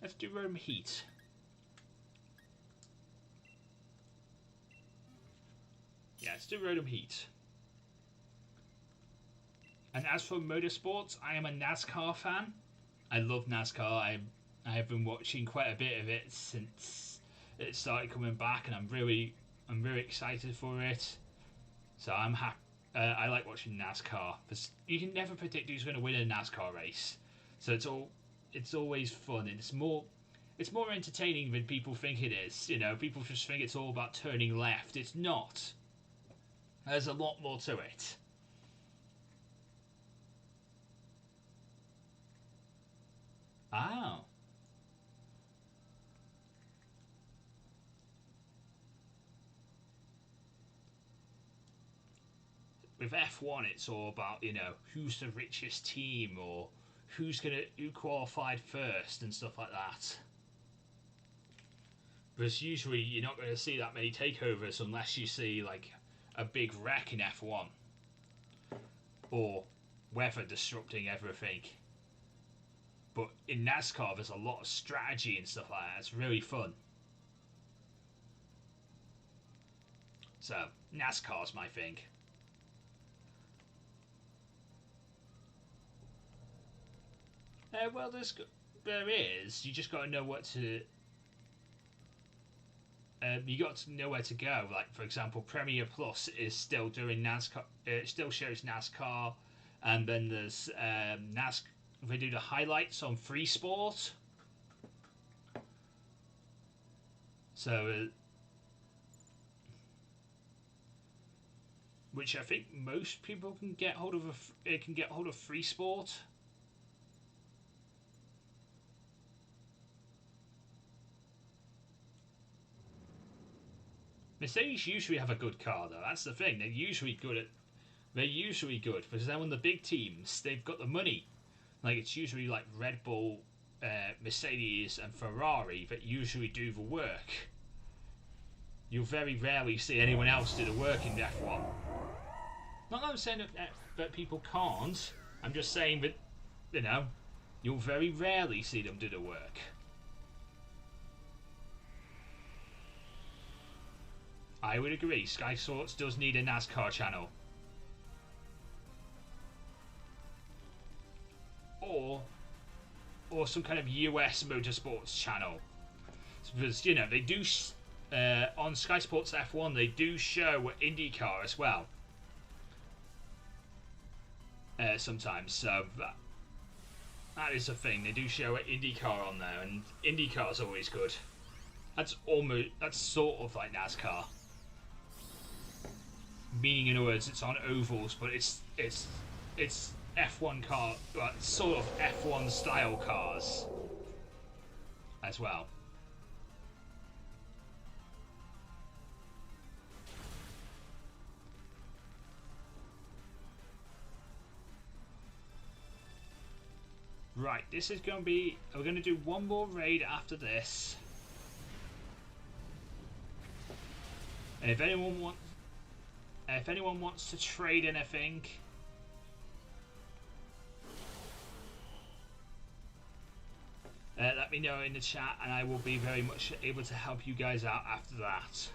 Let's do Rome Heat. Yeah, let's do Rome Heat. And as for motorsports, I am a NASCAR fan. I love NASCAR. I have been watching quite a bit of it since it started coming back, and I'm really excited for it. So I'm happy. I like watching NASCAR because you can never predict who's going to win a NASCAR race. So it's always fun, and it's more entertaining than people think it is. You know, people just think it's all about turning left. It's not. There's a lot more to it. Oh. With F1, it's all about, you know, who's the richest team or who qualified first and stuff like that. Because usually you're not going to see that many takeovers unless you see like a big wreck in F1 or weather disrupting everything. But in NASCAR, there's a lot of strategy and stuff like that. It's really fun. So NASCAR's my thing. Well, there is. You just got to know what to. You got to know where to go. Like for example, Premiere Plus is still doing NASCAR. It still shows NASCAR, and then there's NASCAR. They do the highlights on Free Sport. So, which I think most people can get hold of. Can get hold of Free Sport. Mercedes usually have a good car, though. That's the thing. They're usually good because they're one of the big teams. They've got the money. Like it's usually like Red Bull, Mercedes, and Ferrari that usually do the work. You'll very rarely see anyone else do the work in F1. Not that I'm saying that people can't. I'm just saying that, you know, you'll very rarely see them do the work. I would agree. Sky Sports does need a NASCAR channel. Or some kind of US motorsports channel. Because, you know, they do... on Sky Sports F1, they do show IndyCar as well. Sometimes, so... That is a thing. They do show IndyCar on there, and IndyCar's always good. That's sort of like NASCAR. Meaning, in other words, it's on ovals, but it's F1 car, well, sort of F1 style cars as well. Right, this is going to be... We're going to do one more raid after this. And if anyone wants to trade anything, let me know in the chat, and I will be very much able to help you guys out after that.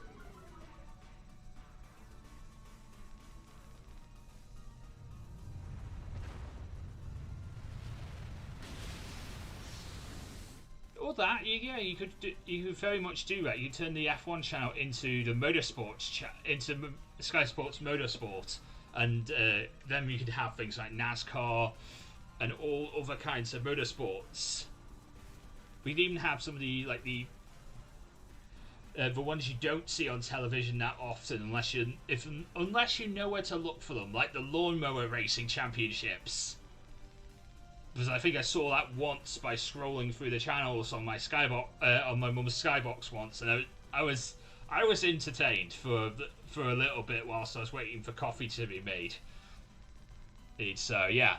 Or that, you could very much do that. You turn the F1 channel into the motorsports into Sky Sports Motorsport, and then you could have things like NASCAR and all other kinds of motorsports. We'd even have some of the ones you don't see on television that often, unless you know where to look for them, like the lawnmower racing championships. Because I think I saw that once by scrolling through the channels on my on my mum's Skybox once, and I was entertained for a little bit whilst I was waiting for coffee to be made. So yeah,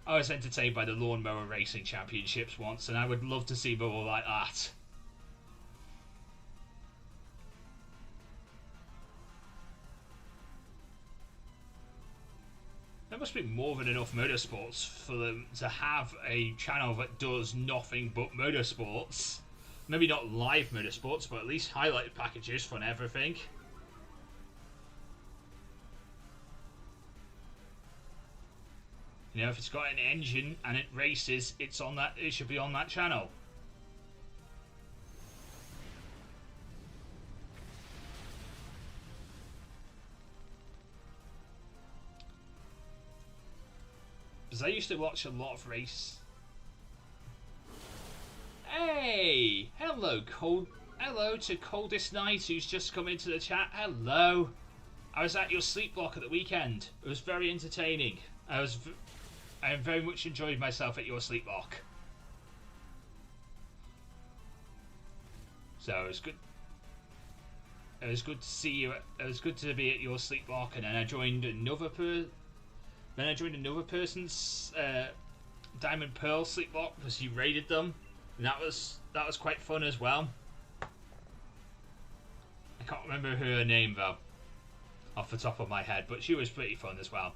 I was entertained by the lawnmower racing championships once, and I would love to see more like that. There must be more than enough motorsports for them to have a channel that does nothing but motorsports. Maybe not live motorsports, but at least highlighted packages from everything. You know, if it's got an engine and it races, it should be on that channel. Because I used to watch a lot of race. Hey! Hello to Coldest Night, who's just come into the chat. Hello! I was at your sleep block at the weekend. It was very entertaining. I very much enjoyed myself at your sleep block. So it was good. It was good to see you. It was good to be at your sleep block, and then I joined another person's Diamond Pearl sleep block because you raided them, and that was quite fun as well. I can't remember her name though, off the top of my head, but she was pretty fun as well.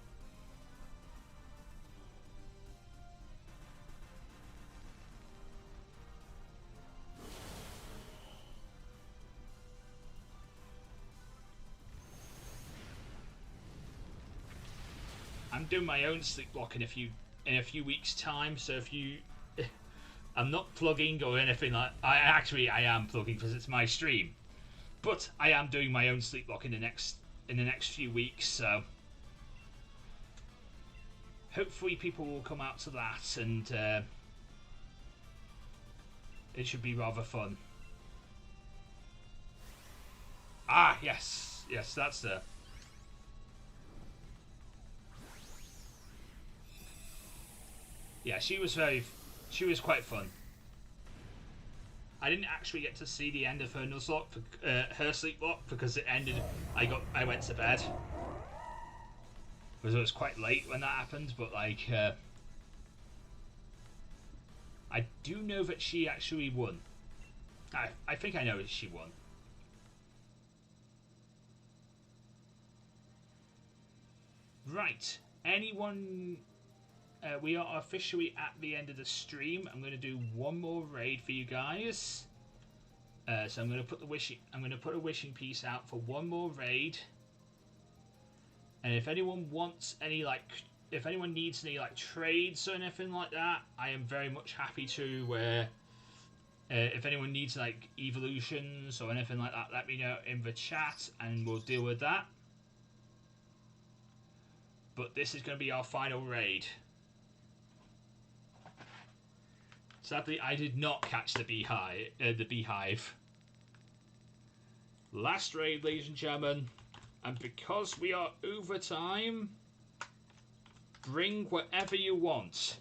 I'm doing my own sleep block in a few weeks' time, so if you... I'm not plugging or anything like... I am plugging because it's my stream. But I am doing my own sleep block in the next few weeks, so... Hopefully people will come out to that, and it should be rather fun. Ah, yes. Yes, that's the... Yeah, she was quite fun. I didn't actually get to see the end of her Nuzlocke, her sleep block, because it ended. I went to bed because it was quite late when that happened. But like, I do know that she actually won. I think I know that she won. Right. Anyone? We are officially at the end of the stream. I'm going to do one more raid for you guys. So I'm going to put a wishing piece out for one more raid. And if anyone wants any if anyone needs any trades or anything like that, I am very much happy to. If anyone needs evolutions or anything like that, let me know in the chat and we'll deal with that. But this is going to be our final raid. Sadly, I did not catch the beehive. Last raid, ladies and gentlemen, and because we are over time, bring whatever you want.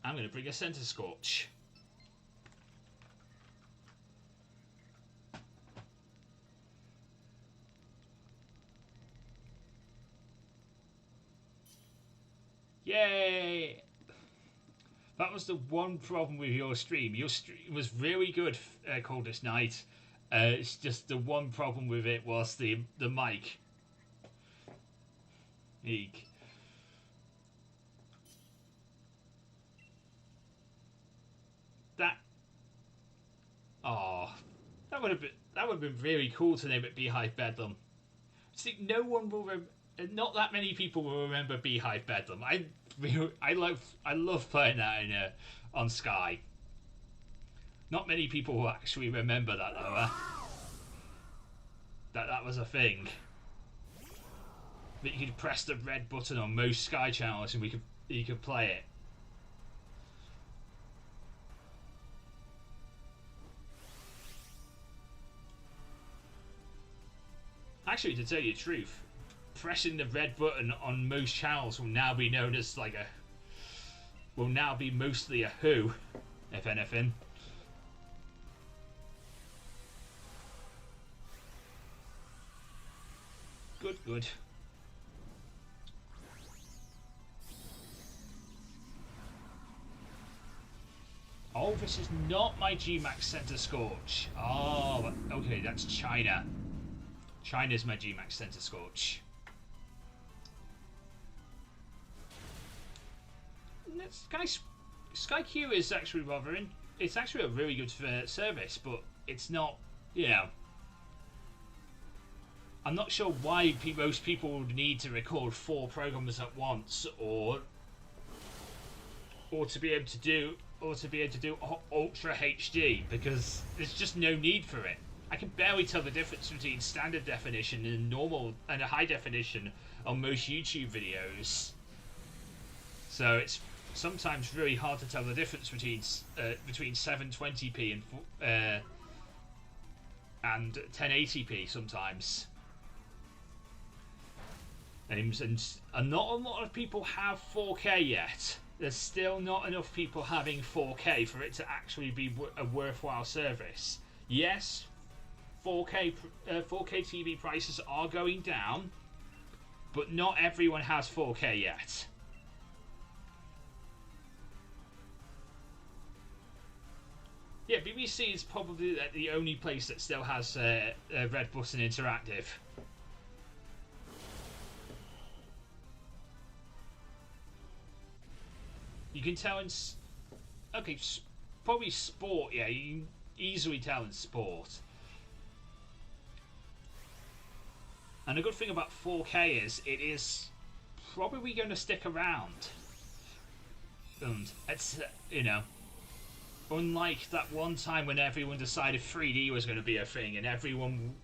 I'm going to bring a Center Scorch. Yay! That was the one problem with your stream. Your stream was really good, Coldest Night. It's just the one problem with it was the mic. Eek. That would have been really cool to name it Beehive Bedlam. See, no one will. Not that many people will remember Beehive Bedlam. I love playing that on Sky. Not many people will actually remember that though. That was a thing. That you could press the red button on most Sky channels and you could play it. Actually, to tell you the truth, pressing the red button on most channels will now be known as will now be mostly a who, if anything. Good. Oh, this is not my Gmax Center Scorch. Oh, okay, that's China. China's my Gmax Center Scorch. Sky Q is actually it's actually a really good service, but it's not, I'm not sure why most people would need to record 4 programs at once, or to be able to do Ultra HD, because there's just no need for it. I can barely tell the difference between standard definition and normal and a high definition on most YouTube videos. So it's sometimes really hard to tell the difference between 720p and 1080p sometimes. And not a lot of people have 4K yet. There's still not enough people having 4K for it to actually be a worthwhile service. Yes, 4K TV prices are going down, but not everyone has 4K yet. Yeah, BBC is probably the only place that still has a red button interactive. You can tell in probably sport. Yeah, you can easily tell in sport. And the good thing about 4K is it is probably going to stick around. And it's unlike that one time when everyone decided 3D was going to be a thing and everyone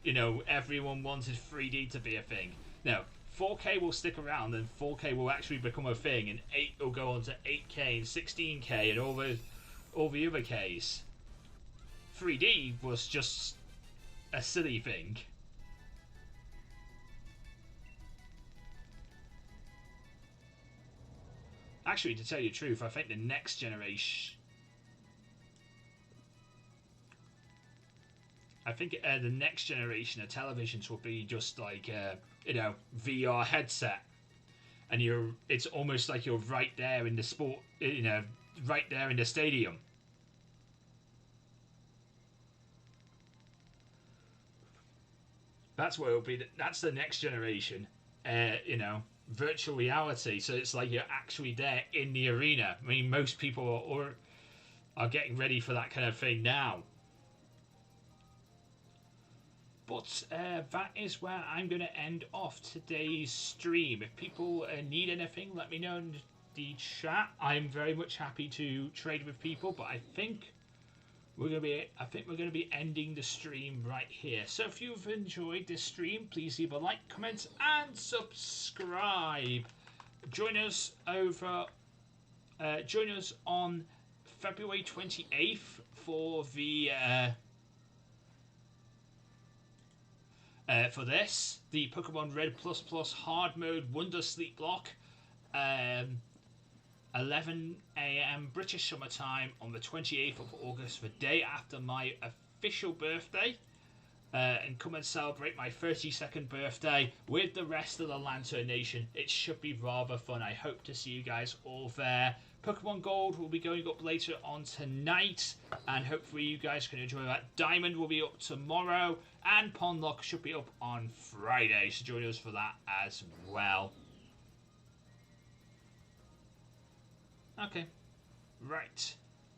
wanted 3D to be a thing. No, 4K will stick around and 4K will actually become a thing, and 8 will go on to 8K and 16K and all the other Ks. 3D was just a silly thing. Actually, to tell you the truth, I think the next generation... of televisions will be just like VR headset, and it's almost like you're right there in the sport, right there in the stadium. That's what it'll be. That's the next generation. You know, virtual reality. So it's like you're actually there in the arena. I mean, most people are getting ready for that kind of thing now. But that is where I'm going to end off today's stream. If people need anything, let me know in the chat. I'm very much happy to trade with people, but I think we're going to be ending the stream right here. So if you've enjoyed this stream, please leave a like, comment, and subscribe. Join us on February 28th for the the Pokemon Red Plus Plus Hard Mode Wonder Sleep Block. 11 AM British Summer Time on the 28th of August, the day after my official birthday. And come and celebrate my 32nd birthday with the rest of the Lantern Nation. It should be rather fun. I hope to see you guys all there. Pokemon Gold will be going up later on tonight, and hopefully you guys can enjoy that. Diamond will be up tomorrow, and Pondlock should be up on Friday, so join us for that as well. Okay, right.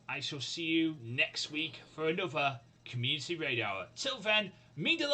I shall see you next week for another Community Radio Hour. Till then, mean